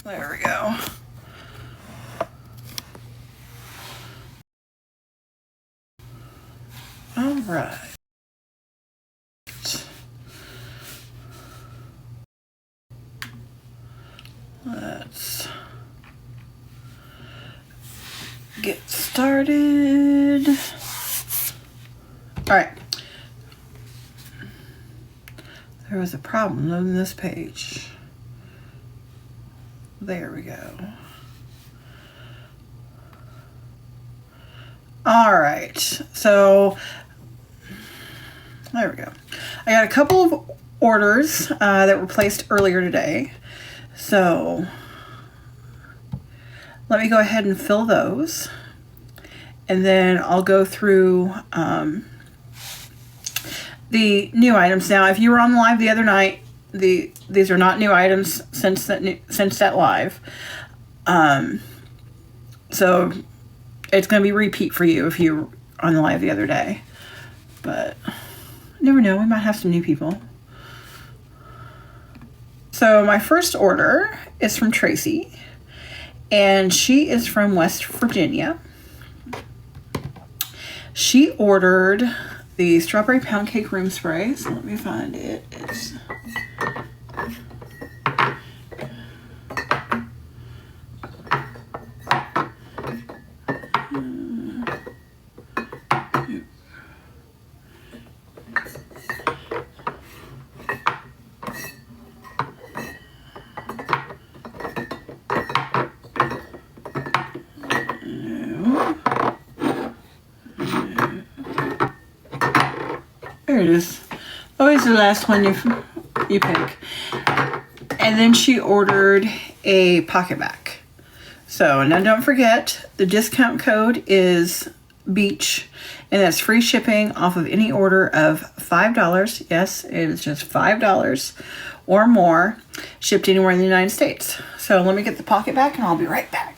There we go. All right. Let's get started. All right. There was a problem loading this page. There we go. All right. So there we go. I got a couple of orders that were placed earlier today. So let me go ahead and fill those. And then I'll go through the new items. Now, if you were on the live the other night, these are not new items since that live. So it's going to be repeat for you if you were on the live the other day. But you never know, we might have some new people. So my first order is from Tracy, and she is from West Virginia. She ordered the strawberry pound cake room spray. So let me find it. It's there it is. Always the last one you pick. And then she ordered a PocketBac. So now don't forget, the discount code is BEACH, and that's free shipping off of any order of $5. Yes, it is just $5 or more, shipped anywhere in the United States. So let me get the PocketBac and I'll be right back.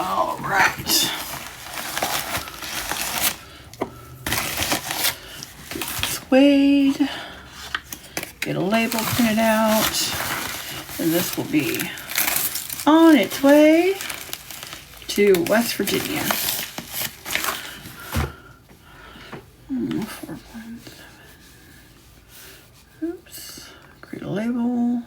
All right. Get this weighed. Get a label printed out. And this will be on its way to West Virginia. 4.7. Oops. Create a label.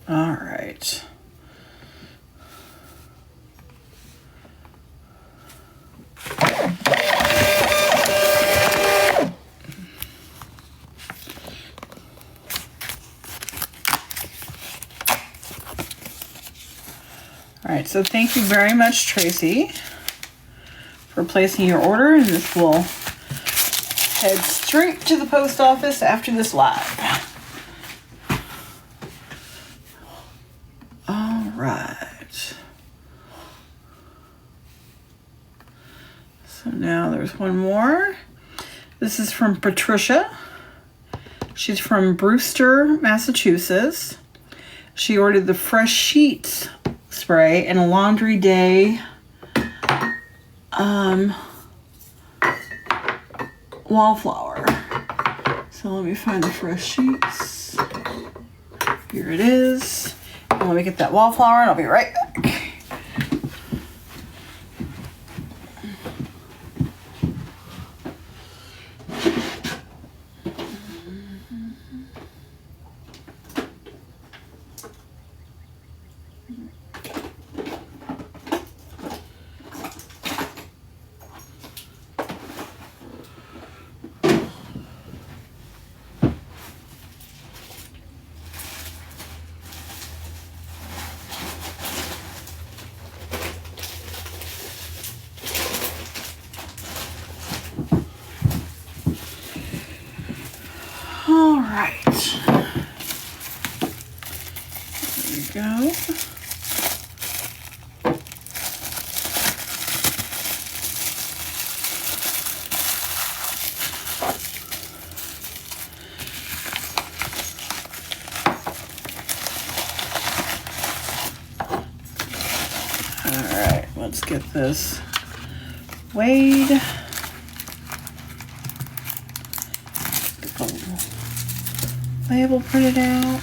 All right. All right, so thank you very much, Tracy, for placing your order, and this will head straight to the post office after this live. All right. So now there's one more. This is from Patricia. She's from Brewster, Massachusetts. She ordered the Fresh Sheets spray and a Laundry Day wallflower. So let me find the Fresh Sheets. Here it is. And let me get that wallflower and I'll be right back. right. There we go. Let's get this weighed. Get the label printed out.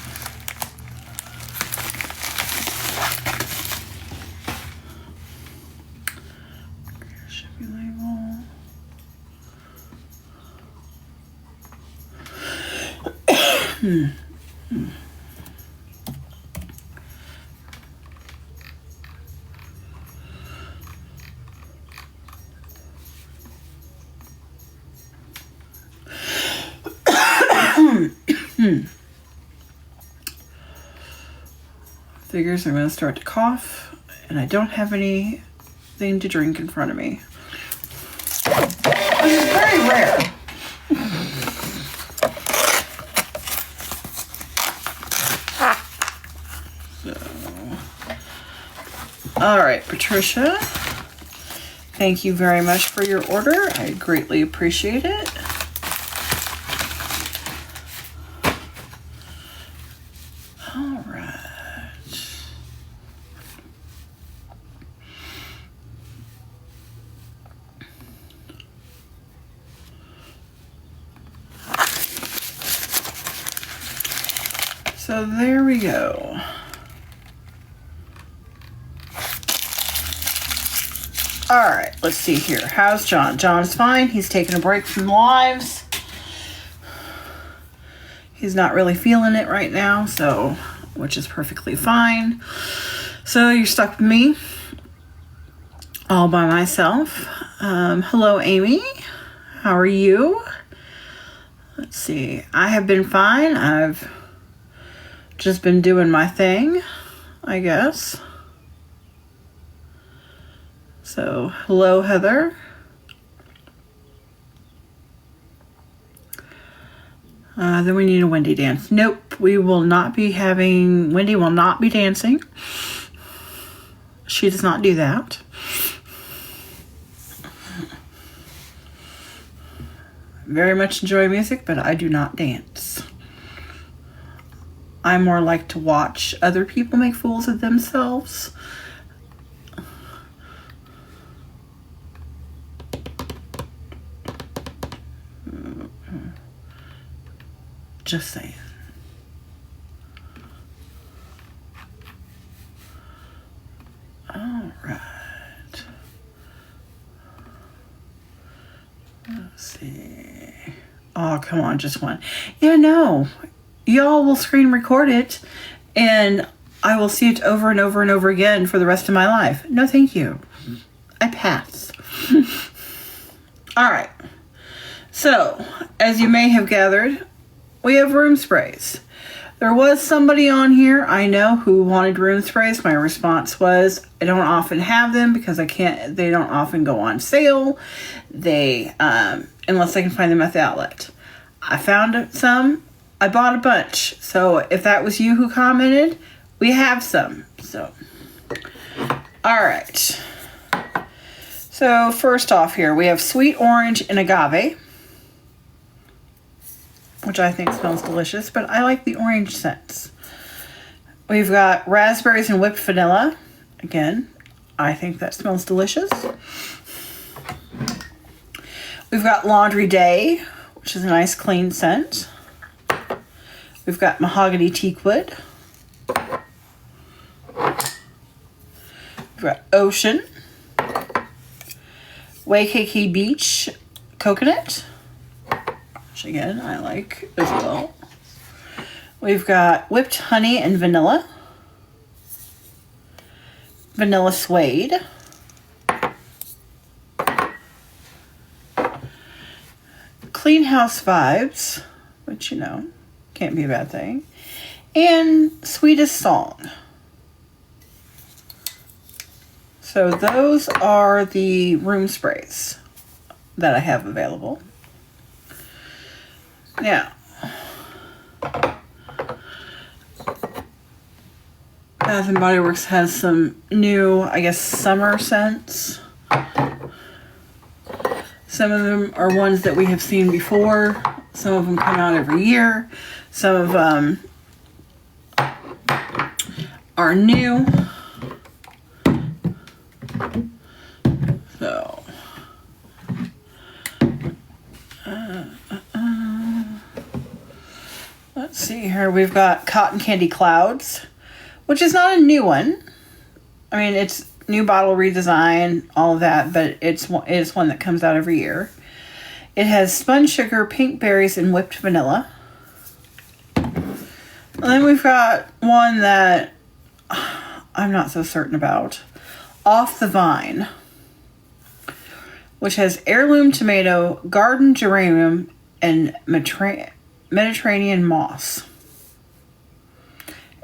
Shipping label. Figures I'm going to start to cough, and I don't have anything to drink in front of me, which is very rare. So, all right, Patricia, thank you very much for your order. I greatly appreciate it. So there we go. All right, let's see here. How's John? John's fine. He's taking a break from lives. He's not really feeling it right now, so, which is perfectly fine. So you're stuck with me all by myself. Hello, Amy. How are you? Let's see. I have been fine. I've just been doing my thing, I guess. So, hello, Heather. Then we need a Wendy dance. Nope, we will not be having... Wendy will not be dancing. She does not do that. Very much enjoy music, but I do not dance. I more like to watch other people make fools of themselves. Just saying. All right. Let's see. Oh, come on, just one. Yeah, no. Y'all will screen record it, and I will see it over and over and over again for the rest of my life. No, thank you. I pass. All right. So, as you may have gathered, we have room sprays. There was somebody on here I know who wanted room sprays. My response was, I don't often have them because they don't often go on sale. Unless I can find them at the outlet. I found some. I bought a bunch. So if that was you who commented, we have some. So, all right. So first off here, we have sweet orange and agave, which I think smells delicious, but I like the orange scents. We've got raspberries and whipped vanilla. Again, I think that smells delicious. We've got Laundry Day, which is a nice clean scent. We've got mahogany teakwood. We've got Ocean. Waikiki Beach coconut, which again I like as well. We've got whipped honey and vanilla. Vanilla suede. Clean House Vibes, which, you know, can't be a bad thing. And Sweetest Song. So those are the room sprays that I have available. Now, Bath and Body Works has some new, I guess, summer scents. Some of them are ones that we have seen before. Some of them come out every year. Some of them are new. So, let's see here. We've got Cotton Candy Clouds, which is not a new one. I mean, it's new bottle redesign, all of that, but it's one that comes out every year. It has spun sugar, pink berries, and whipped vanilla. And then we've got one that I'm not so certain about. Off the Vine, which has heirloom tomato, garden geranium, and Mediterranean moss.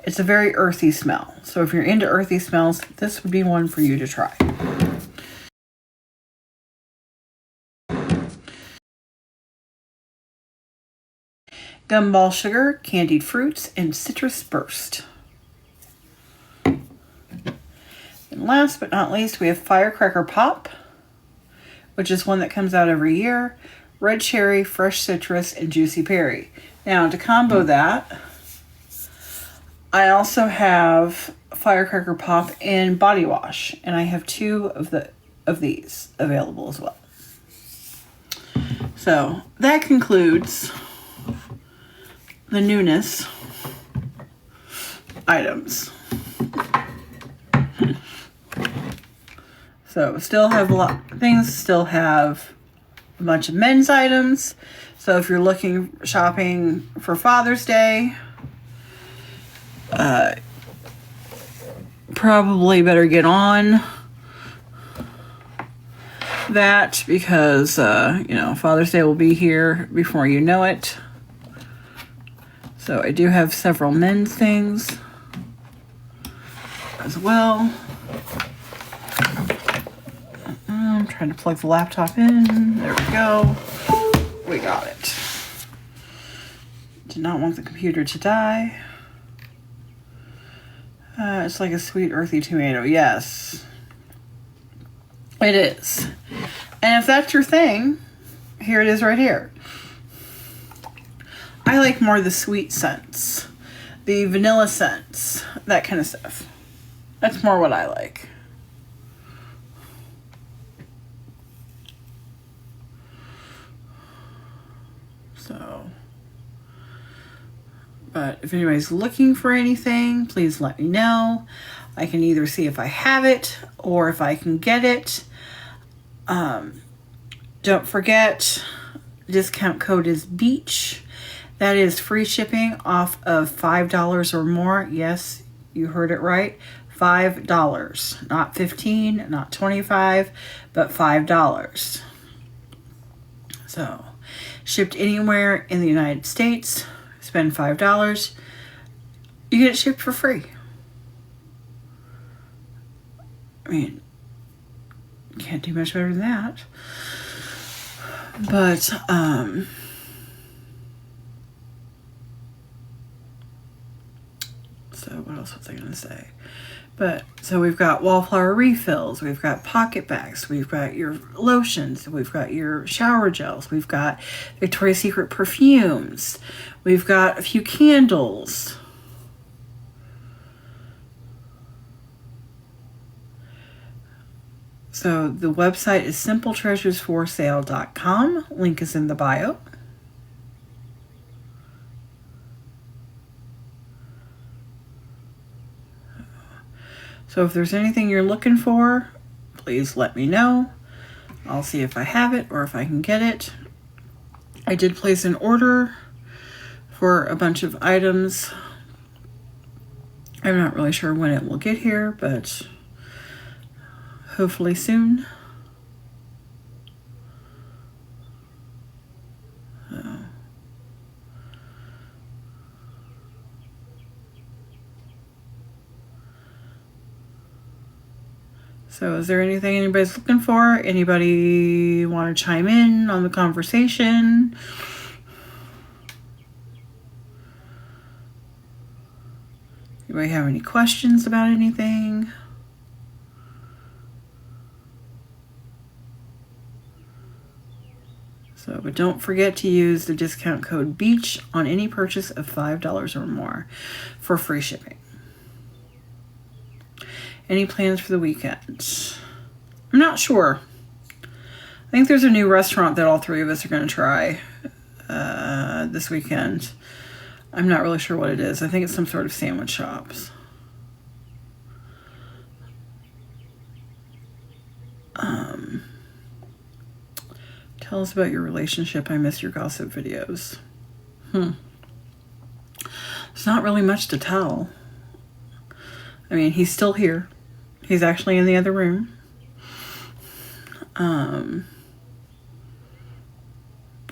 It's a very earthy smell. So if you're into earthy smells, this would be one for you to try. Gumball sugar, candied fruits, and citrus burst. And last but not least, we have Firecracker Pop, which is one that comes out every year. Red cherry, fresh citrus, and juicy berry. Now, to combo that, I also have Firecracker Pop and body wash, and I have 2 of these available as well. So that concludes the newness items. So still have a lot of things, still have a bunch of men's items. So if you're looking shopping for Father's Day, probably better get on that because, Father's Day will be here before you know it. So I do have several men's things as well. I'm trying to plug the laptop in. There we go. We got it. Did not want the computer to die. It's like a sweet, earthy tomato. Yes. It is. And if that's your thing, here it is right here. I like more the sweet scents. The vanilla scents. That kind of stuff. That's more what I like. So, but if anybody's looking for anything, please let me know. I can either see if I have it or if I can get it. Don't forget, discount code is BEACH. That is free shipping off of $5 or more. Yes, you heard it right. $5. Not $15, not $25, but $5. So, shipped anywhere in the United States, spend $5, you get it shipped for free. I mean, can't do much better than that. But, so what else was I going to say? But, so we've got wallflower refills, we've got pocket bags, we've got your lotions, we've got your shower gels, we've got Victoria's Secret perfumes, we've got a few candles. So the website is simpletreasuresforsale.com. Link is in the bio. So if there's anything you're looking for, please let me know. I'll see if I have it or if I can get it. I did place an order for a bunch of items. I'm not really sure when it will get here, but hopefully soon. So is there anything anybody's looking for? Anybody want to chime in on the conversation? we have any questions about anything? So, but don't forget to use the discount code BEACH on any purchase of $5 or more for free shipping. Any plans for the weekend? I'm not sure. I think there's a new restaurant that all three of us are going to try this weekend. I'm not really sure what it is. I think it's some sort of sandwich shops. Tell us about your relationship. I miss your gossip videos. There's not really much to tell. I mean, he's still here. He's actually in the other room.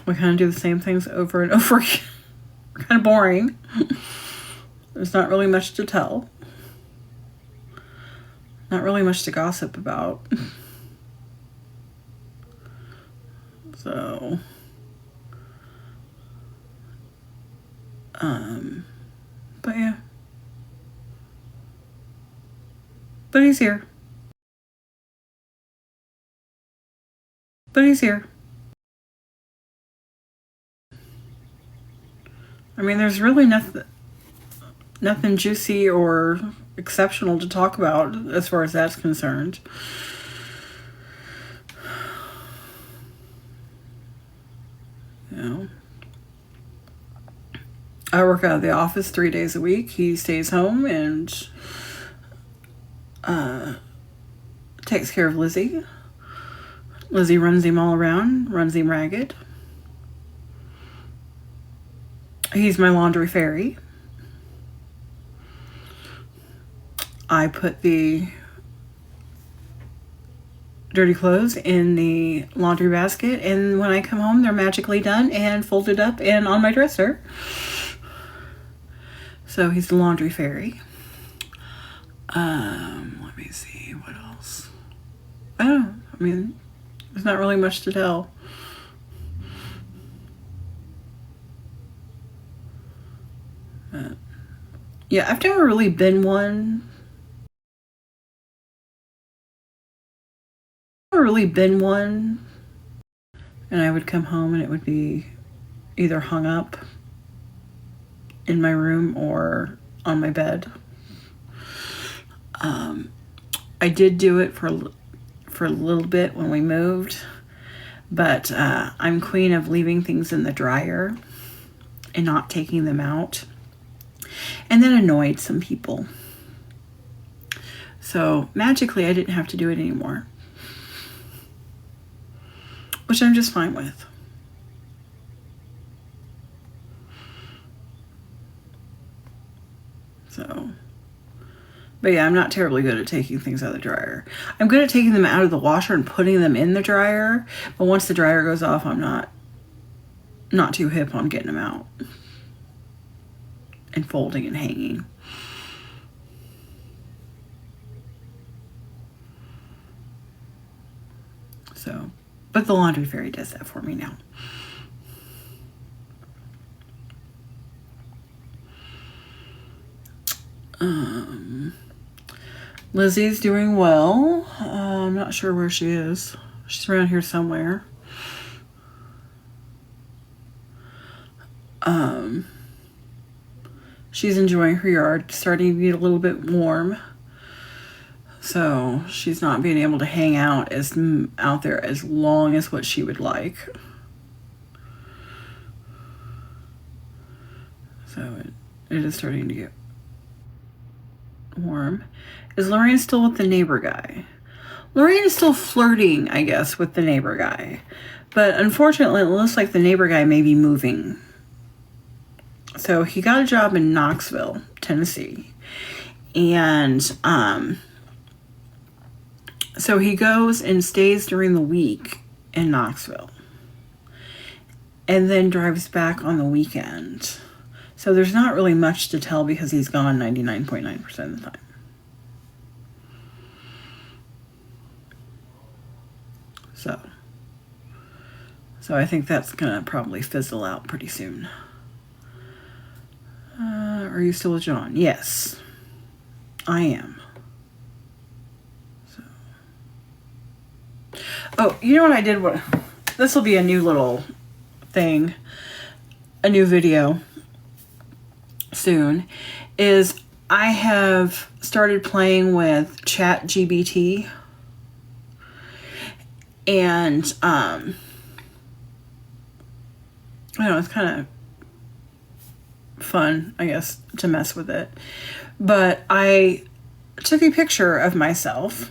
We kind of do the same things over and over again. Kind of boring. There's not really much to tell. Not really much to gossip about. So, but yeah. But he's here. But he's here. I mean, there's really nothing juicy or exceptional to talk about as far as that's concerned. You know, I work out of the office 3 days a week. He stays home and takes care of Lizzie. Lizzie runs him all around, runs him ragged. He's my laundry fairy. I put the dirty clothes in the laundry basket, and when I come home, they're magically done and folded up and on my dresser. So he's the laundry fairy. Let me see, what else? I mean, there's not really much to tell. Yeah, I've never really been one. And I would come home and it would be either hung up in my room or on my bed. I did do it for a little bit when we moved, but I'm queen of leaving things in the dryer and not taking them out. And that annoyed some people. So magically I didn't have to do it anymore, which I'm just fine with. So, but yeah, I'm not terribly good at taking things out of the dryer. I'm good at taking them out of the washer and putting them in the dryer, but once the dryer goes off, I'm not too hip on getting them out and folding and hanging. So, but the laundry fairy does that for me now. Lizzie's doing well. I'm not sure where she is. She's around here somewhere. She's enjoying her yard, starting to get a little bit warm. So she's not being able to hang out there as long as what she would like. So it is starting to get warm. Is Lorraine still with the neighbor guy? Lorraine is still flirting, I guess, with the neighbor guy. But unfortunately, it looks like the neighbor guy may be moving. So he got a job in Knoxville, Tennessee. And so he goes and stays during the week in Knoxville. And then drives back on the weekend. So there's not really much to tell because he's gone 99.9% of the time. So I think that's gonna probably fizzle out pretty soon. Are you still with John? Yes. I am. So. Oh, you know what I did? This will be a new little thing, a new video soon, is I have started playing with ChatGPT, and I don't know, it's kind of fun, I guess, to mess with it. But I took a picture of myself,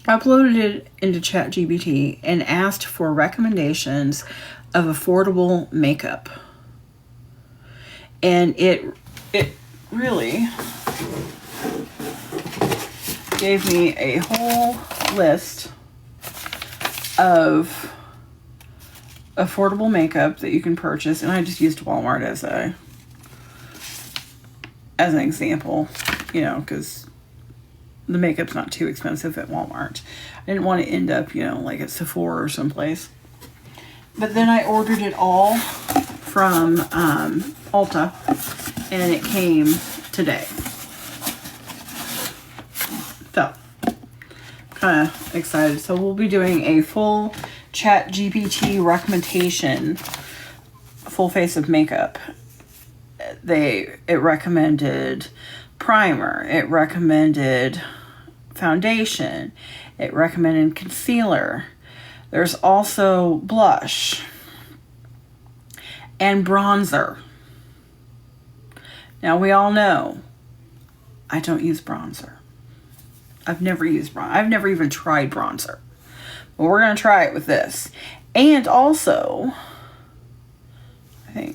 uploaded it into ChatGPT, and asked for recommendations of affordable makeup. And it really gave me a whole list of affordable makeup that you can purchase, and I just used Walmart as an example, you know, because the makeup's not too expensive at Walmart. I didn't want to end up, you know, like at Sephora or someplace. But then I ordered it all from Ulta, and it came today. So, kind of excited. So we'll be doing a full ChatGPT recommendation, full face of makeup. It recommended primer, it recommended foundation, it recommended concealer. There's also blush and bronzer. Now we all know I don't use bronzer. I've never used bronzer. I've never even tried bronzer. But we're going to try it with this. And also, I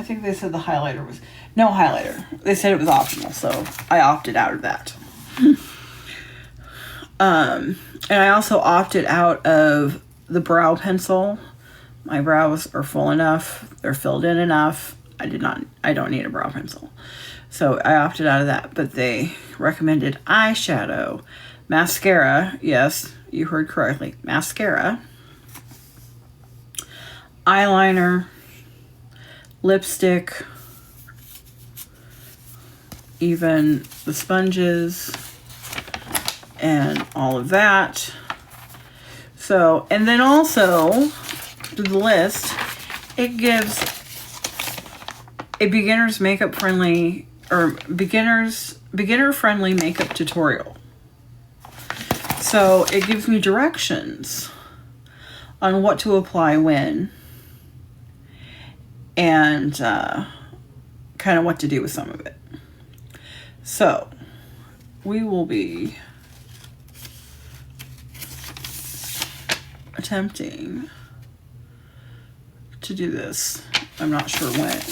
think they said the highlighter was... No highlighter. They said it was optional, so I opted out of that. And I also opted out of the brow pencil. My brows are full enough. They're filled in enough. I don't need a brow pencil. So I opted out of that. But they recommended eyeshadow, mascara. Yes, you heard correctly. Mascara. Eyeliner. Lipstick. Even the sponges. And all of that. So, and then also, to the list, it gives a beginner's makeup friendly, or beginner friendly makeup tutorial. So it gives me directions on what to apply when, and kind of what to do with some of it. So we will be attempting to do this. I'm not sure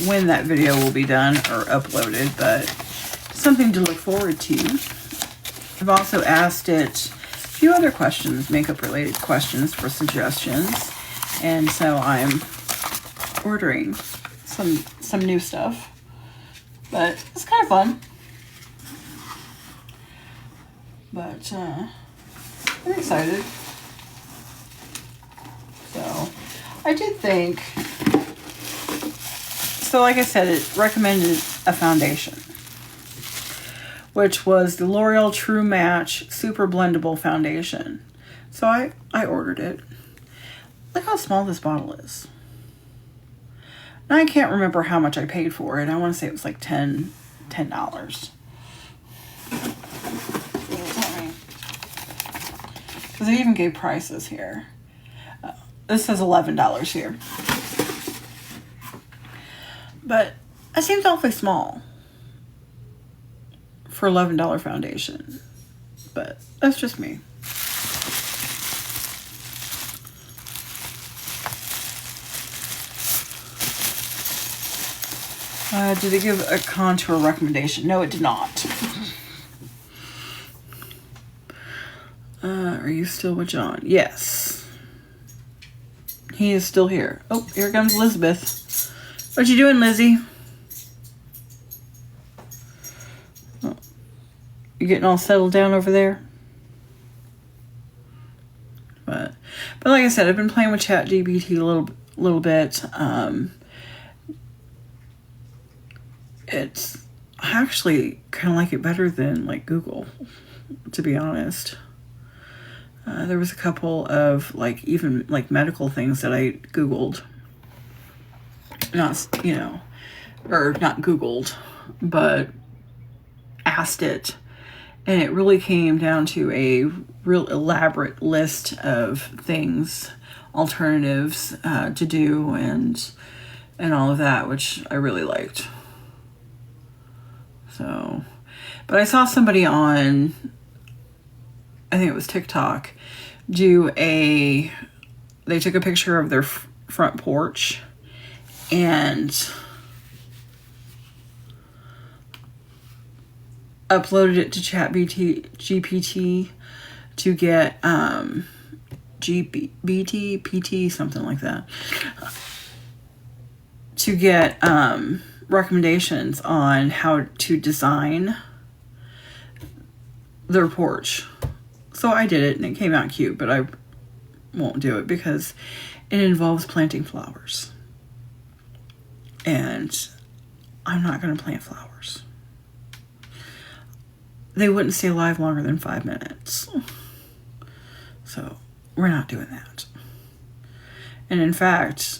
when that video will be done or uploaded, but something to look forward to. I've also asked it a few other questions, makeup related questions, for suggestions, and so I'm ordering some new stuff, but it's kind of fun. But I'm excited. So I did think, so like I said, it recommended a foundation, which was the L'Oreal True Match Super Blendable Foundation. So I ordered it. Look how small this bottle is. Now I can't remember how much I paid for it. I want to say it was like $10. Because they even gave prices here. This says $11 here. But it seems awfully small for $11 foundation. But that's just me. Did it give a contour recommendation? No, it did not. Are you still with John? Yes. He is still here. Oh, here comes Elizabeth. What you doing, Lizzie? Oh, you getting all settled down over there? But like I said, I've been playing with ChatGPT a little bit. I actually kind of like it better than like Google, to be honest. There was a couple of like even like medical things that I Googled, not, you know, or not Googled, but asked it. And it really came down to a real elaborate list of things, alternatives to do, and all of that, which I really liked. So, but I saw somebody on, I think it was TikTok, they took a picture of their front porch and uploaded it to GPT to get GPT, something like that, to get recommendations on how to design their porch. So I did it and it came out cute, but I won't do it because it involves planting flowers. And I'm not going to plant flowers. They wouldn't stay alive longer than 5 minutes. So we're not doing that. And in fact,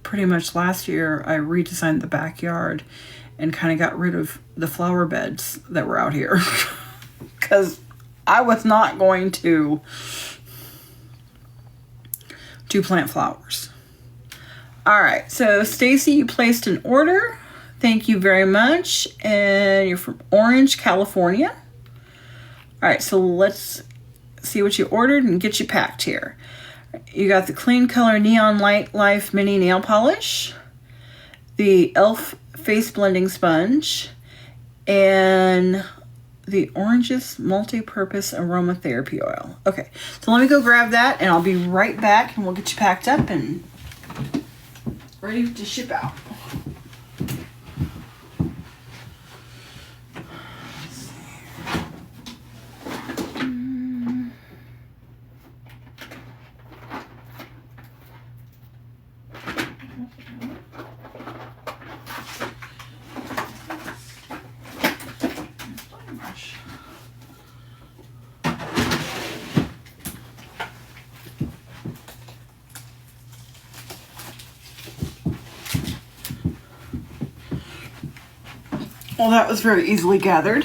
pretty much last year, I redesigned the backyard and kind of got rid of the flower beds that were out here. Because I was not going to plant flowers. All right, so Stacy, you placed an order. Thank you very much. And you're from Orange, California. All right, so let's see what you ordered and get you packed here. You got the Clean Color Neon Light Life Mini Nail Polish, the e.l.f. Face Blending Sponge, and the Oranges Multi-Purpose Aromatherapy Oil. Okay, so let me go grab that, and I'll be right back, and we'll get you packed up and ready to ship out. Well, that was very easily gathered.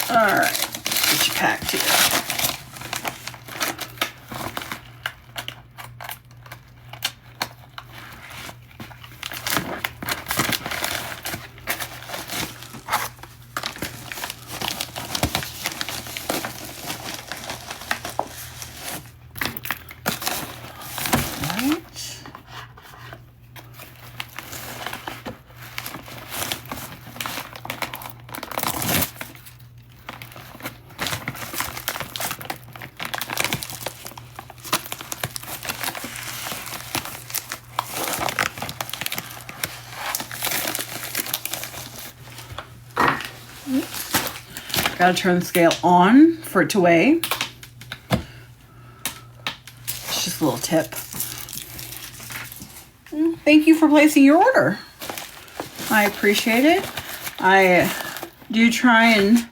All right, get you packed here. Gotta turn the scale on for it to weigh. It's just a little tip. Thank you for placing your order. I appreciate it. I do try and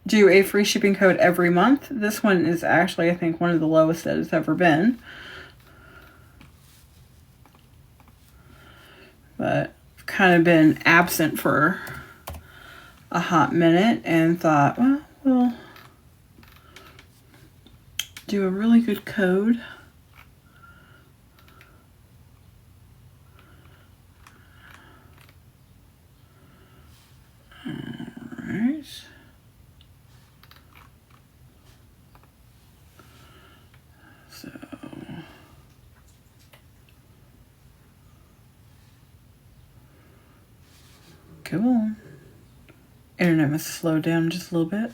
do a free shipping code every month. This one is actually, I think, one of the lowest that it's ever been. But I've kind of been absent for a hot minute and thought, well, we'll do a really good code. All right. So cool. Internet must have slowed down just a little bit.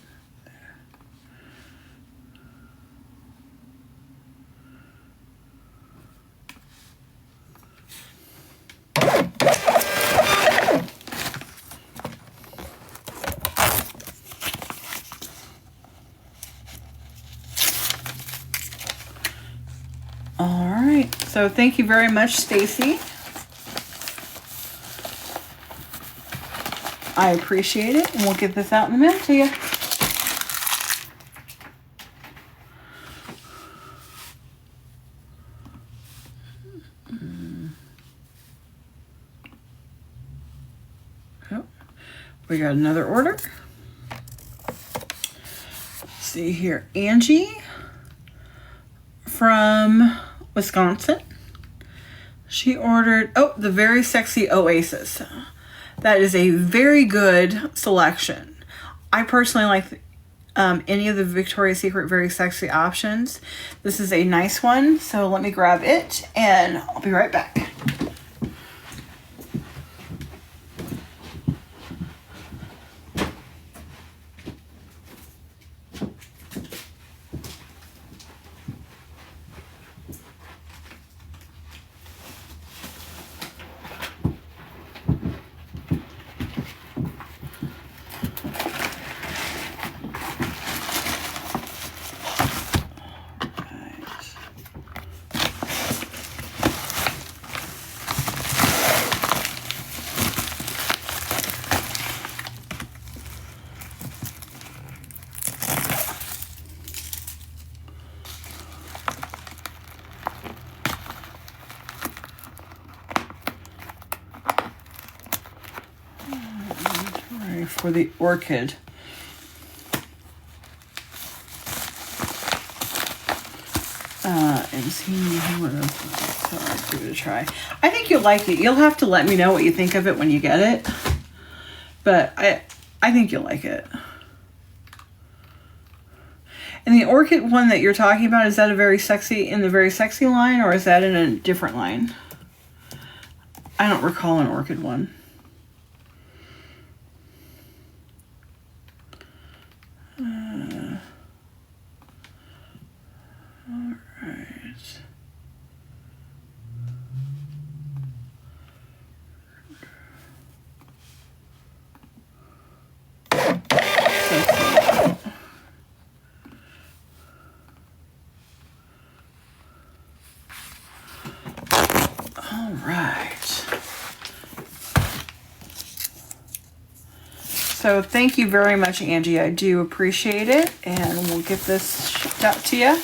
All right. So thank you very much, Stacy. I appreciate it, and we'll get this out in a minute to you. Oh, we got another order. Let's see here, Angie from Wisconsin. She ordered, the Very Sexy Oasis. That is a very good selection. I personally like any of the Victoria's Secret Very Sexy options. This is a nice one, so let me grab it and I'll be right back. For the orchid. And see what else. So I'll give it a try. I think you'll like it. You'll have to let me know what you think of it when you get it. But I think you'll like it. And the orchid one that you're talking about, is that a Very Sexy in the Very Sexy line, or is that in a different line? I don't recall an orchid one. All right. So thank you very much, Angie. I do appreciate it. And we'll get this shipped out to you.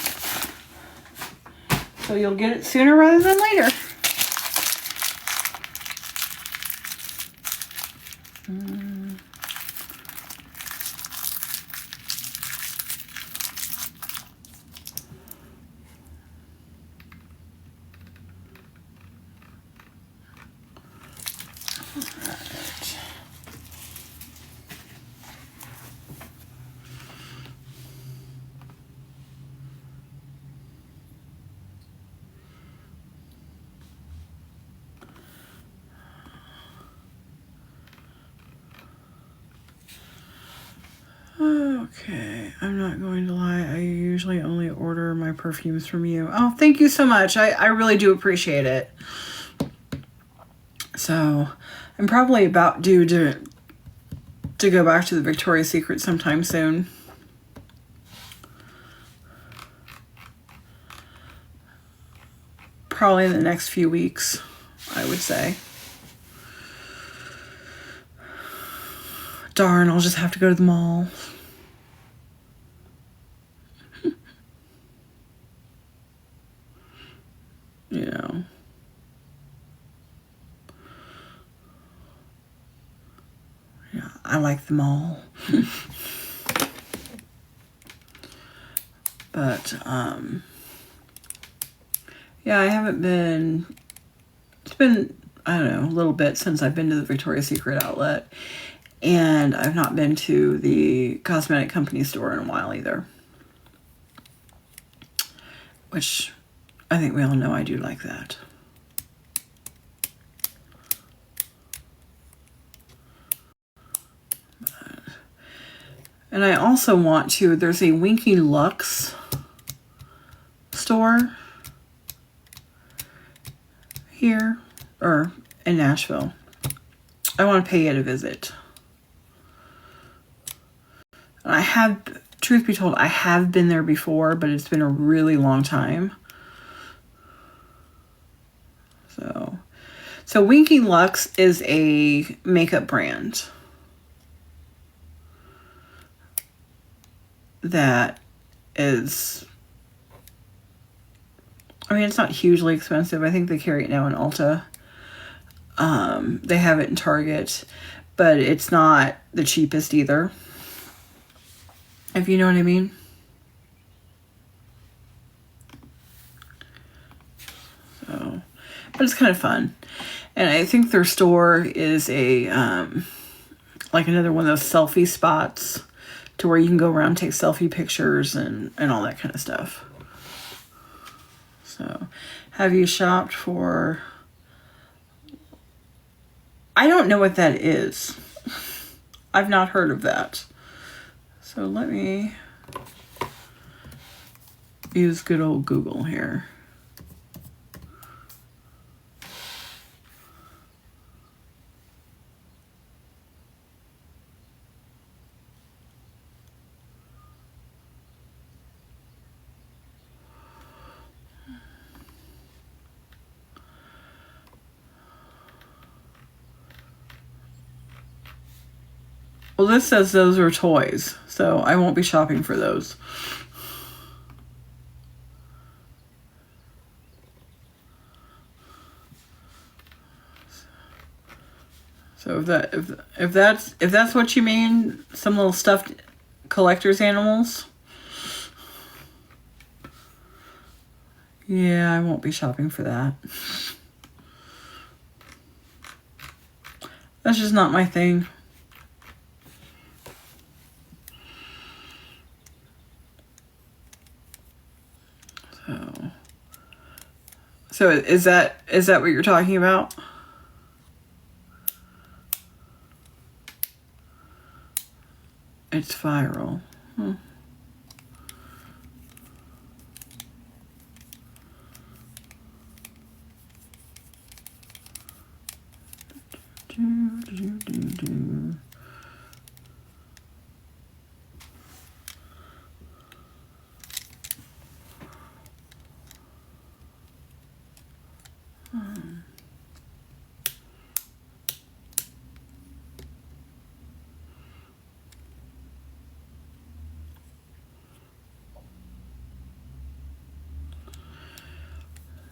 So you'll get it sooner rather than later. Okay, I'm not going to lie. I usually only order my perfumes from you. Oh, thank you so much. I really do appreciate it. So, I'm probably about due to go back to the Victoria's Secret sometime soon. Probably in the next few weeks, I would say. Darn, I'll just have to go to the mall. You know. Yeah, I like the mall. But, yeah, I haven't been, it's been, I don't know, a little bit since I've been to the Victoria's Secret outlet. And I've not been to the cosmetic company store in a while either. Which I think we all know I do like that. And I also want to, there's a Winky Lux store here, or in Nashville. I want to pay it a visit. And I have, truth be told, I have been there before, but it's been a really long time. So Winky Lux is a makeup brand that is, I mean, it's not hugely expensive. I think they carry it now in Ulta. They have it in Target, but it's not the cheapest either, if you know what I mean. So, but it's kind of fun. And I think their store is a, like another one of those selfie spots to where you can go around and take selfie pictures and all that kind of stuff. So, have you shopped for... I don't know what that is. I've not heard of that. So let me use good old Google here. Well, this says those are toys, so I won't be shopping for those. So if that's what you mean, some little stuffed collector's animals. Yeah, I won't be shopping for that. That's just not my thing. So is that what you're talking about? It's viral.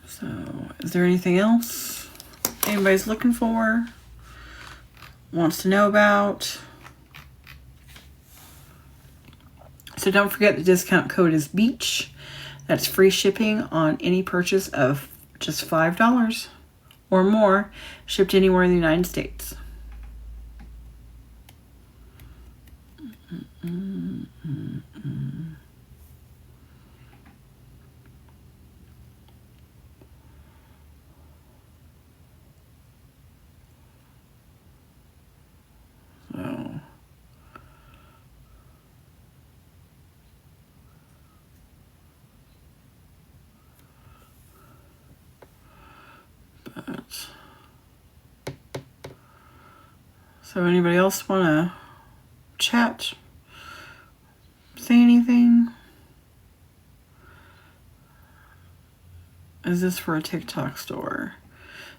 So, is there anything else anybody's looking for? Wants to know about? So don't forget the discount code is BEACH. That's free shipping on any purchase of just $5 or more, shipped anywhere in the United States. So anybody else want to chat? Say anything? Is this for a TikTok store?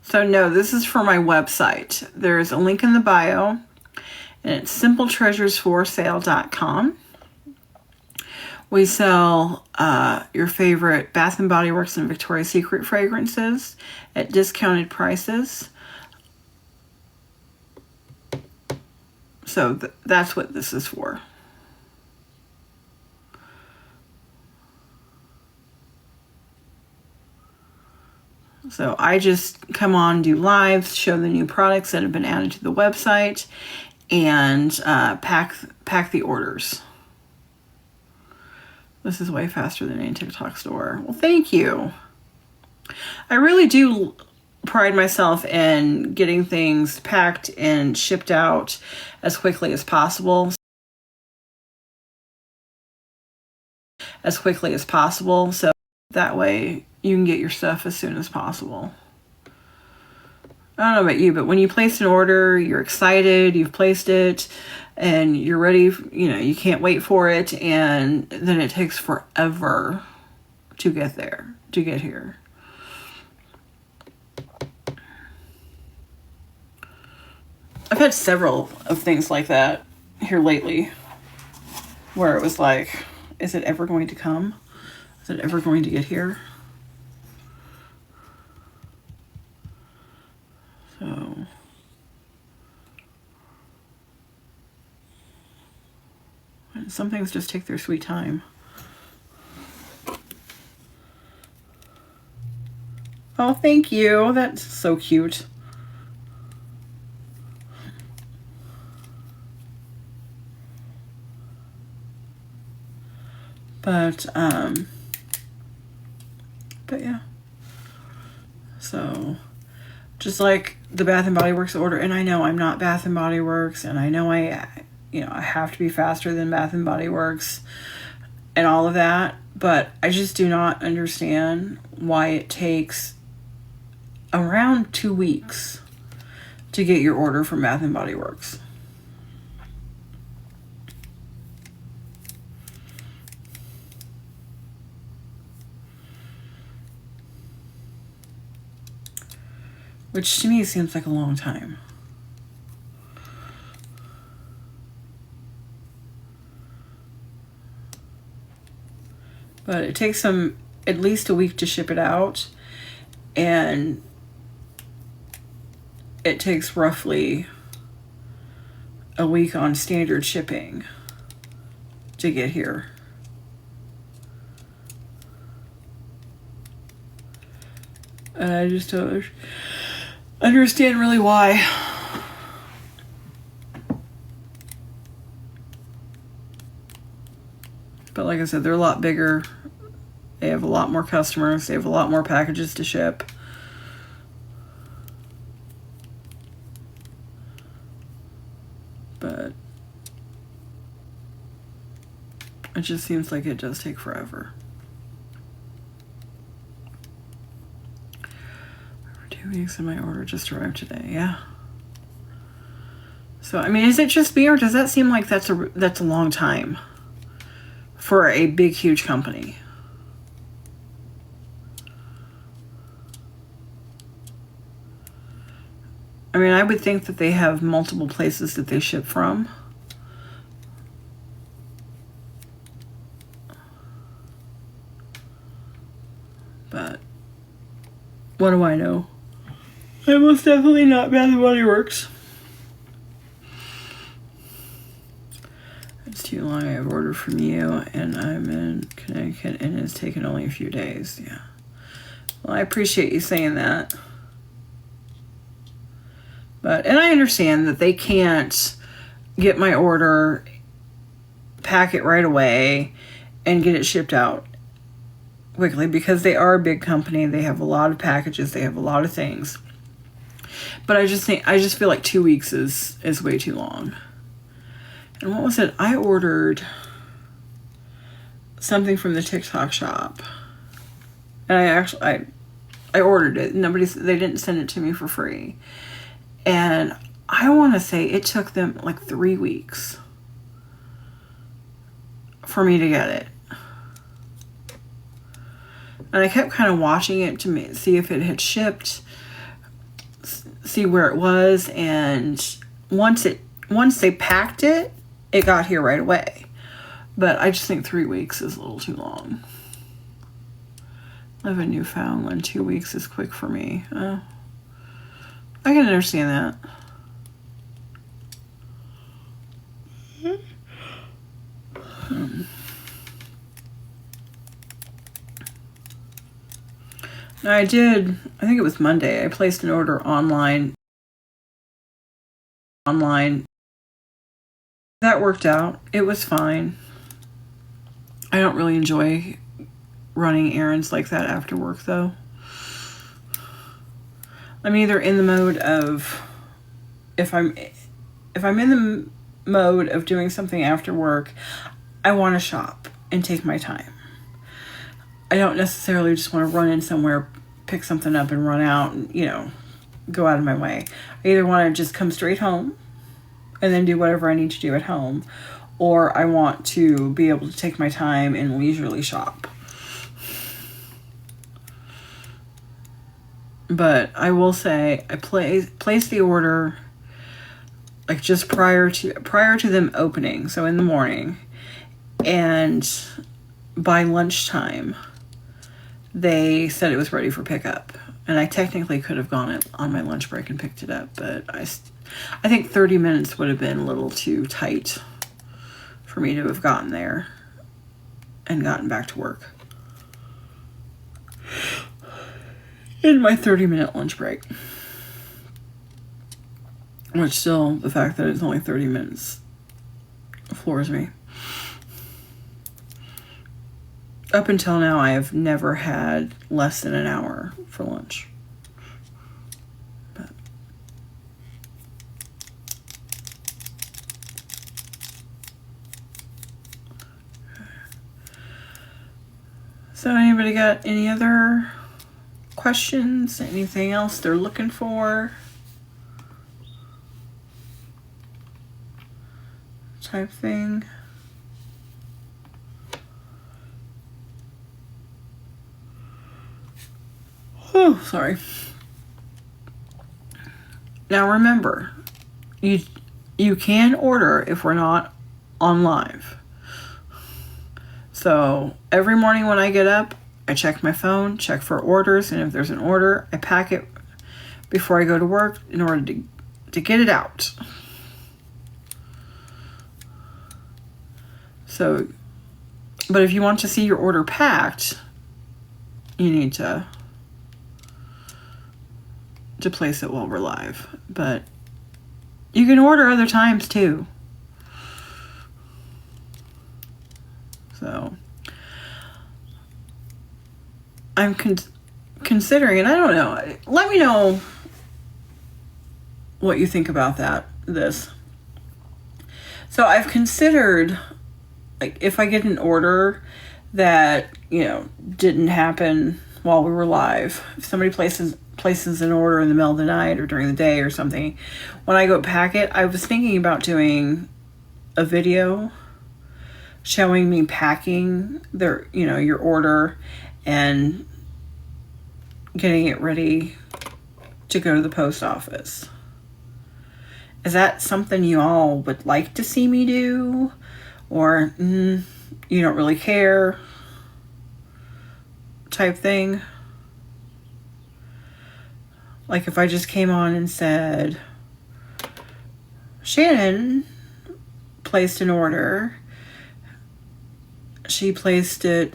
So no, this is for my website. There's a link in the bio, and it's simpletreasuresforsale.com. We sell your favorite Bath & Body Works and Victoria's Secret fragrances at discounted prices. So that's what this is for. So I just come on, do lives, show the new products that have been added to the website, and pack the orders. This is way faster than any TikTok store. Well, thank you. I really do pride myself in getting things packed and shipped out as quickly as possible. So that way you can get your stuff as soon as possible. I don't know about you, but when you place an order, you're excited, you've placed it, and you're ready, you can't wait for it, and then it takes forever to get here. I've had several of things like that here lately where it was like, is it ever going to come? Is it ever going to get here? So some things just take their sweet time. Oh, thank you. That's so cute. But yeah. So just like the Bath and Body Works order, and I know I'm not Bath and Body Works, and I know I have to be faster than Bath and Body Works and all of that, but I just do not understand why it takes around 2 weeks to get your order from Bath and Body Works. Which to me seems like a long time. But it takes them at least a week to ship it out, and it takes roughly a week on standard shipping to get here. And I just don't understand really why. But like I said, they're a lot bigger. They have a lot more customers. They have a lot more packages to ship. But it just seems like it does take forever. For 2 weeks and my order just arrived today. Yeah. So, I mean, is it just me, or does that seem like that's a long time for a big, huge company? I mean, I would think that they have multiple places that they ship from. But what do I know? I'm most definitely not Bath and Body Works. It's too long. I have ordered from you, and I'm in Connecticut, and it's taken only a few days. Yeah. Well, I appreciate you saying that. And I understand that they can't get my order, pack it right away, and get it shipped out quickly because they are a big company. They have a lot of packages. They have a lot of things. But I just feel like 2 weeks is way too long. And what was it? I ordered something from the TikTok shop. And I ordered it. They didn't send it to me for free. And I want to say it took them like 3 weeks for me to get it. And I kept kind of watching it to see if it had shipped, see where it was. And once they packed it, it got here right away. But I just think 3 weeks is a little too long. I live in Newfoundland. 2 weeks is quick for me. I can understand that. I think it was Monday. I placed an order online. That worked out. It was fine. I don't really enjoy running errands like that after work, though. I'm either in the mode of, if I'm in the mode of doing something after work, I want to shop and take my time. I don't necessarily just want to run in somewhere, pick something up and run out and, go out of my way. I either want to just come straight home and then do whatever I need to do at home, or I want to be able to take my time and leisurely shop. But I will say, I placed the order like just prior to them opening, so in the morning, and by lunchtime they said it was ready for pickup. And I technically could have gone on my lunch break and picked it up, but I think 30 minutes would have been a little too tight for me to have gotten there and gotten back to work in my 30-minute lunch break. Which still, the fact that it's only 30 minutes floors me. Up until now, I have never had less than an hour for lunch. But. So anybody got any other questions? Anything else they're looking for? Type thing. Oh, sorry. Now remember, you can order if we're not on live. So every morning when I get up, I check my phone, check for orders, and if there's an order, I pack it before I go to work in order to get it out. So, but if you want to see your order packed, you need to place it while we're live. But you can order other times too. So I'm considering, and I don't know, let me know what you think about this. So I've considered, like, if I get an order that, didn't happen while we were live, if somebody places an order in the middle of the night or during the day or something, when I go pack it, I was thinking about doing a video showing me packing your order and getting it ready to go to the post office. Is that something you all would like to see me do? Or you don't really care type thing? Like if I just came on and said, Shannon placed an order. She placed it,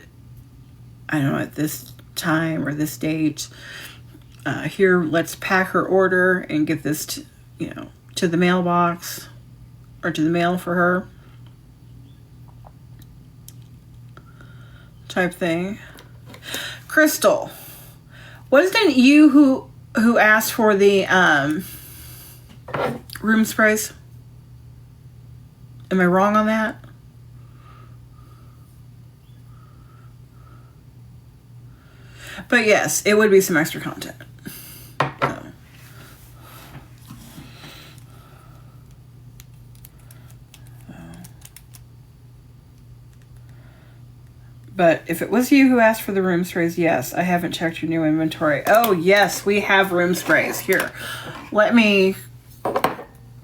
I don't know, at this time or this date. Here, let's pack her order and get this to the mailbox or to the mail for her. Type thing. Crystal, wasn't it you who asked for the room sprays? Am I wrong on that? But yes, it would be some extra content. So. But if it was you who asked for the room sprays, yes, I haven't checked your new inventory. Oh, yes, we have room sprays. Here, let me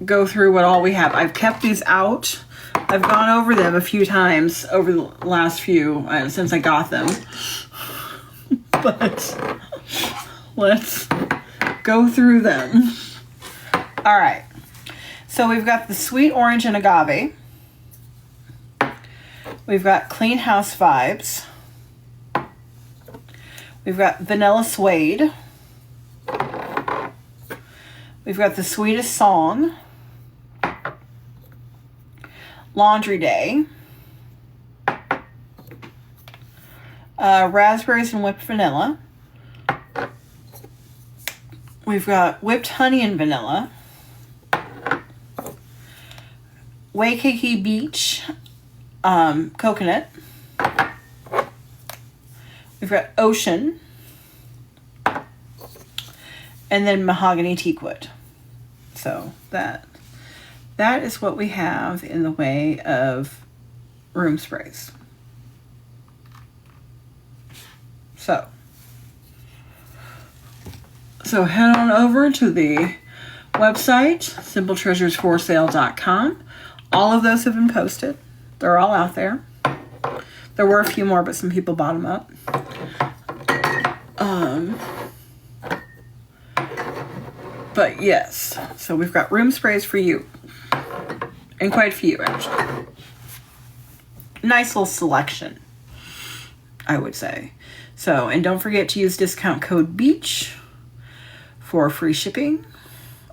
go through what all we have. I've kept these out. I've gone over them a few times over the last few, since I got them. But let's go through them. All right. So we've got the Sweet Orange and Agave. We've got Clean House Vibes. We've got Vanilla Suede. We've got the Sweetest Song. Laundry Day. Raspberries and Whipped Vanilla. We've got Whipped Honey and Vanilla. Waikiki Beach Coconut. We've got Ocean. And then Mahogany Teakwood. So that is what we have in the way of room sprays. So head on over to the Website, simpletreasuresforsale.com. All of those have been posted. They're all out there. There were a few more, but some people bought them up. But yes, so we've got room sprays for you. And quite a few, actually. Nice little selection, I would say. So, and don't forget to use discount code BEACH for free shipping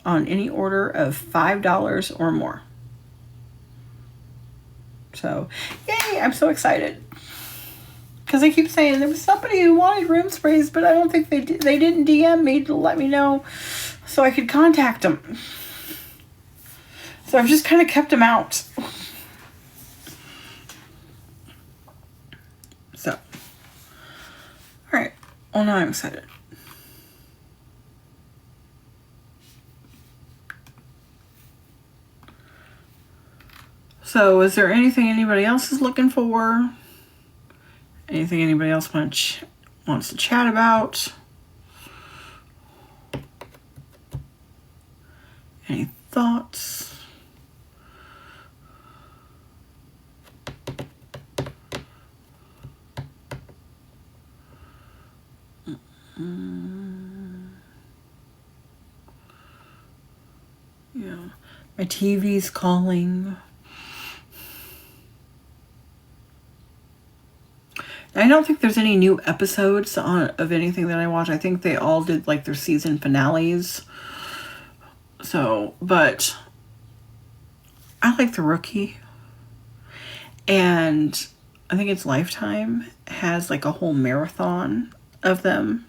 on any order of $5 or more. So, yay, I'm so excited. Because I keep saying there was somebody who wanted room sprays, but I don't think they didn't DM me to let me know so I could contact them. So I've just kind of kept them out. So, all right. Well, now I'm excited. So, is there anything anybody else is looking for? Anything anybody else wants to chat about? Any thoughts? Yeah, my TV's calling. I don't think there's any new episodes of anything that I watch. I think they all did like their season finales. So, but I like The Rookie. And I think it's Lifetime has like a whole marathon of them.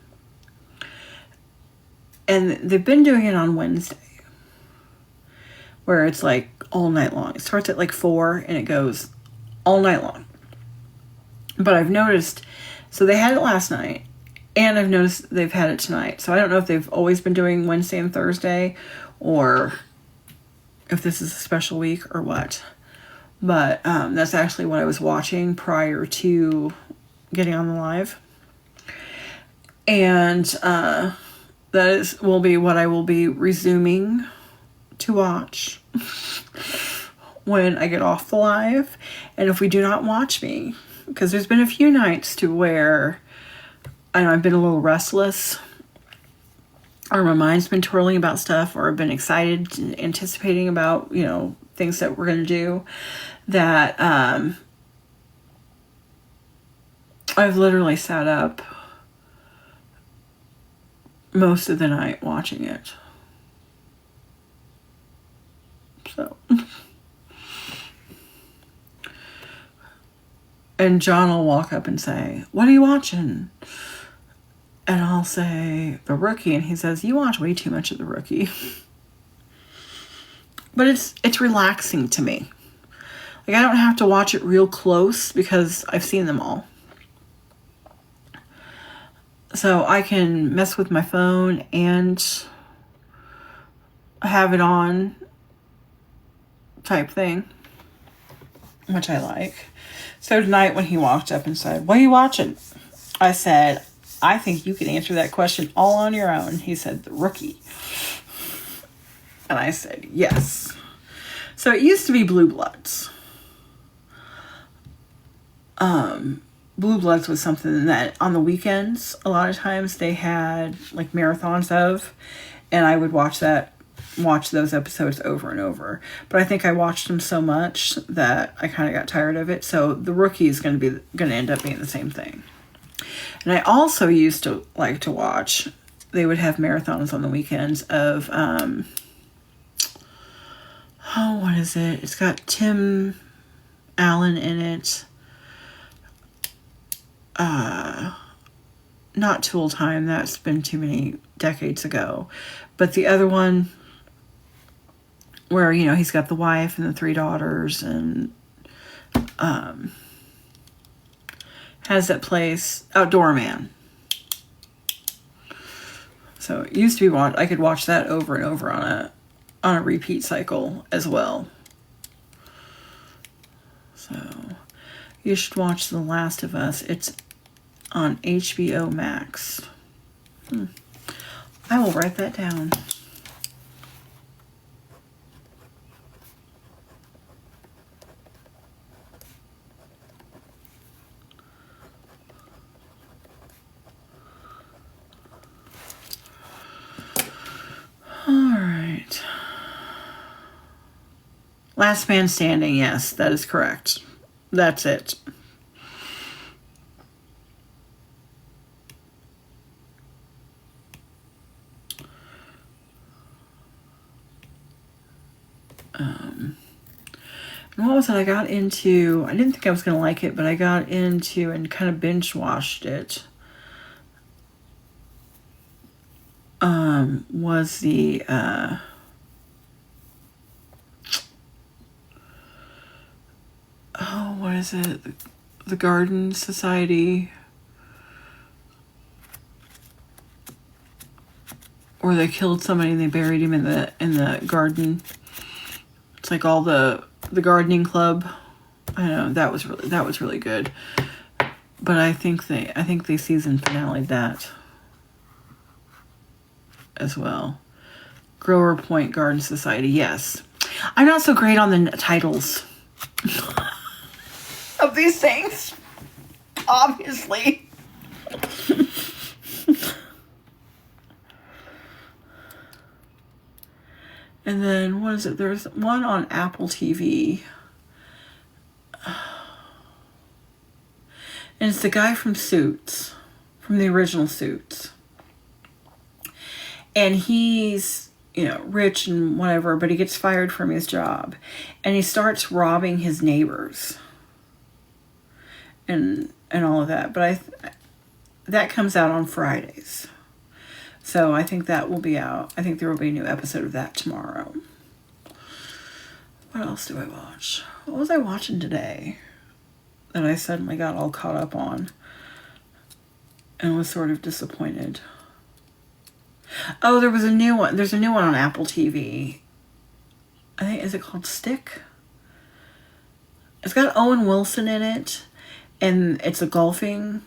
And they've been doing it on Wednesday, where it's like all night long. It starts at like 4 and it goes all night long. But I've noticed, so they had it last night, and I've noticed they've had it tonight. So I don't know if they've always been doing Wednesday and Thursday, or if this is a special week or what. But that's actually what I was watching prior to getting on the live. And will be what I will be resuming to watch when I get off the live. And if we do not watch me, because there's been a few nights to where I've been a little restless, or my mind's been twirling about stuff, or I've been excited, anticipating about, things that we're going to do, that I've literally sat up most of the night watching it. So, and John will walk up and say, "What are you watching?" And I'll say, "The Rookie." And he says, "You watch way too much of The Rookie." But it's relaxing to me. Like, I don't have to watch it real close because I've seen them all. So I can mess with my phone and have it on type thing, which I like. So tonight when he walked up and said, "What are you watching?" I said, "I think you can answer that question all on your own." He said, "The Rookie." And I said, "Yes." So it used to be Blue Bloods. Blue Bloods was something that on the weekends, a lot of times they had like marathons of, and I would watch those episodes over and over. But I think I watched them so much that I kind of got tired of it. So The Rookie is going to end up being the same thing. And I also used to like to watch, they would have marathons on the weekends of, what is it? It's got Tim Allen in it. Not Tool Time, that's been too many decades ago. But the other one where, he's got the wife and the 3 daughters and has that place, Outdoor Man. So it used to be I could watch that over and over on a repeat cycle as well. So you should watch The Last of Us. It's on HBO Max. I will write that down. Last Man Standing, yes, that is correct. That's it. What was it I got into? I didn't think I was going to like it, but I got into and kind of binge watched it. Was the what is it? The Garden Society, where they killed somebody and they buried him in the garden. It's like all the gardening club. I know that was really good. But I think they season finale that as well. Grower Point Garden Society. Yes, I'm not so great on the titles of these things, obviously. And then what is it? There's one on Apple TV. And it's the guy from Suits, from the original Suits. And he's, rich and whatever, but he gets fired from his job. And he starts robbing his neighbors. And all of that. But that comes out on Fridays. So I think that will be out. I think there will be a new episode of that tomorrow. What else do I watch? What was I watching today that I suddenly got all caught up on and was sort of disappointed? Oh, there was a new one. There's a new one on Apple TV. I think, is it called Stick? It's got Owen Wilson in it, and it's a golfing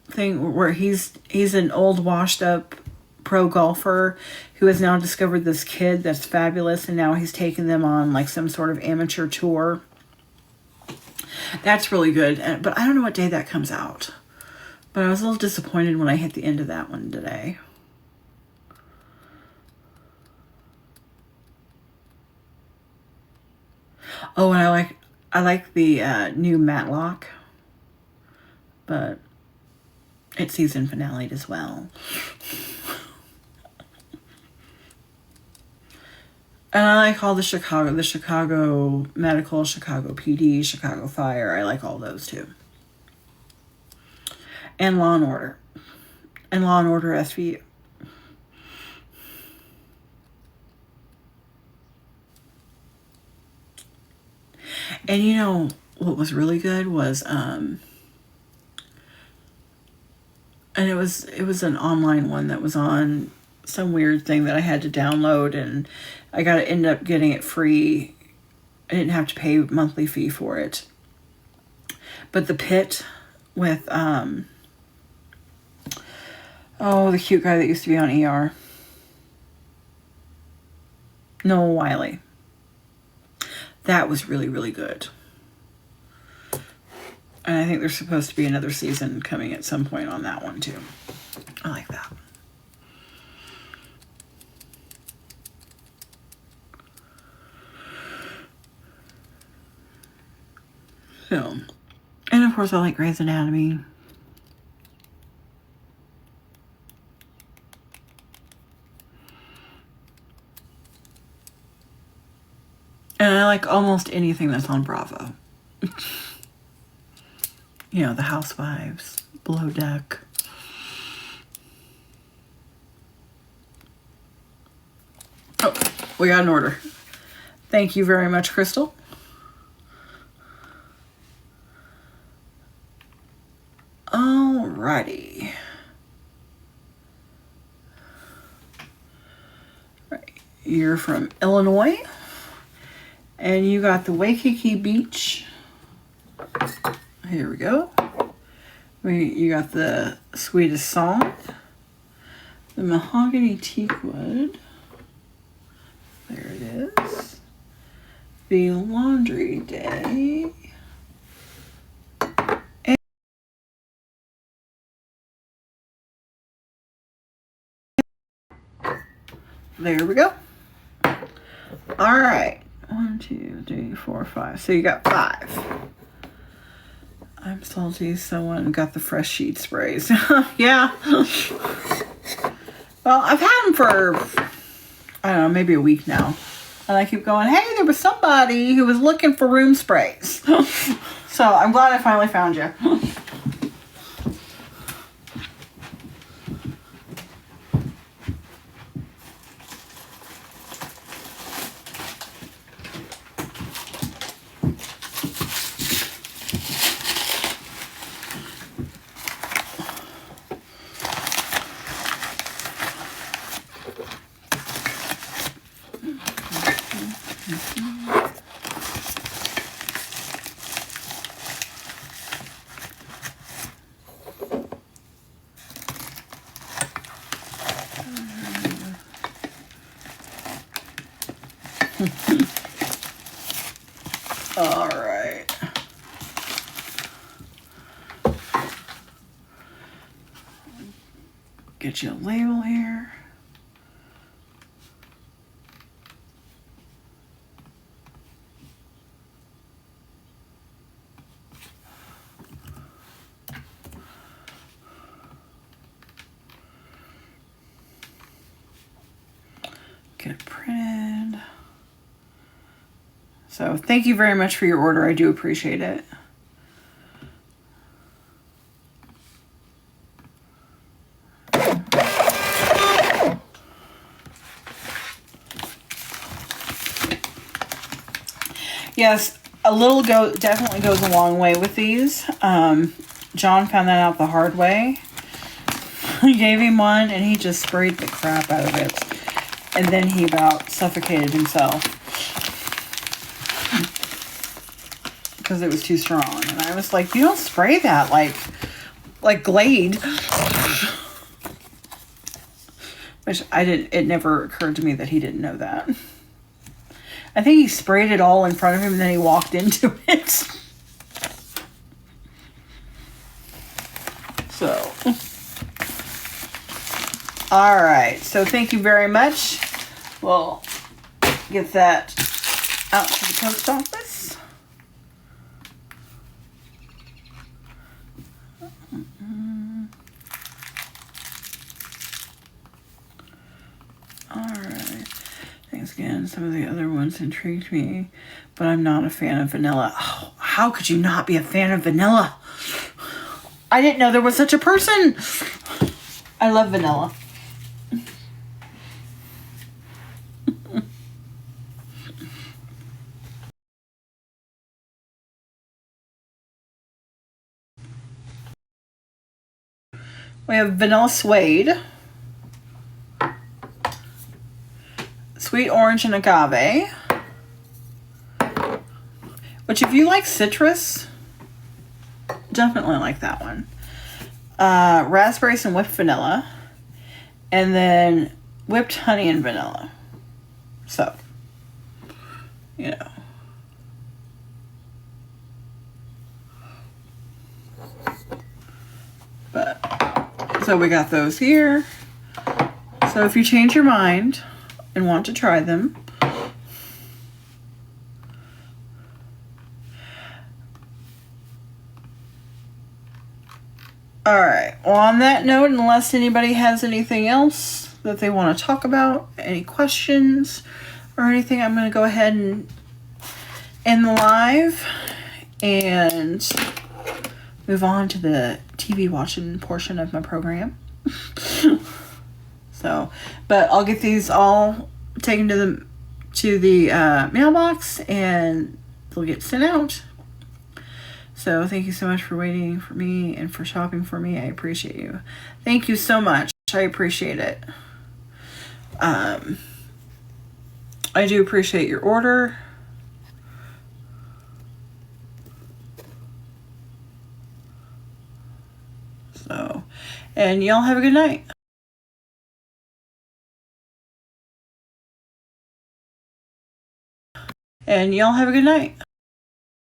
thing where he's an old washed up pro golfer who has now discovered this kid that's fabulous, and now he's taken them on like some sort of amateur tour. That's really good, but I don't know what day that comes out. But I was a little disappointed when I hit the end of that one today. Oh, and I like the new Matlock, but it's season finale as well. And I like all the Chicago Medical, Chicago PD, Chicago Fire. I like all those too. And Law and Order. And Law and Order SVU. And what was really good was and it was an online one that was on some weird thing that I had to download, and I got to end up getting it free. I didn't have to pay a monthly fee for it. But The Pit with the cute guy that used to be on ER. Noah Wiley. That was really, really good. And I think there's supposed to be another season coming at some point on that one too. I like that. So, and of course I like Grey's Anatomy. And I like almost anything that's on Bravo. The Housewives, Below Deck. Oh, we got an order. Thank you very much, Crystal. Alrighty. Right. You're from Illinois. And you got the Waikiki Beach. Here we go. You got the Sweetest Song. The Mahogany Teakwood. There it is. The Laundry Day. And there we go. All right. 1, 2, 3, 4, 5. So you got 5. I'm salty. Someone got the fresh sheet sprays. Yeah. Well, I've had them for, I don't know, maybe a week now. And I keep going, hey, there was somebody who was looking for room sprays. So I'm glad I finally found you. All right. Get you a label here. Get it printed. So thank you very much for your order. I do appreciate it. Yes, a little definitely goes a long way with these. John found that out the hard way. I gave him one and he just sprayed the crap out of it. And then he about suffocated himself. Because it was too strong. And I was like, you don't spray that like Glade. Which it never occurred to me that he didn't know that. I think he sprayed it all in front of him and then he walked into it. So. Alright, so thank you very much. We'll get that out to the post office. Alright. Thanks again. Some of the other ones intrigued me, but I'm not a fan of vanilla. Oh, how could you not be a fan of vanilla? I didn't know there was such a person. I love vanilla. We have vanilla suede, sweet orange and agave, which if you like citrus, definitely like that one. Raspberries and whipped vanilla, and then whipped honey and vanilla. So, you know. But, so we got those here. So if you change your mind and want to try them, alright, well on that note, unless anybody has anything else that they want to talk about, any questions or anything, I'm going to go ahead and end the live and move on to the TV watching portion of my program. So, but I'll get these all taken to the mailbox and they'll get sent out. So thank you so much for waiting for me and for shopping for me. I appreciate you. Thank you so much. I appreciate it. I do appreciate your order. So, and y'all have a good night. And y'all have a good night.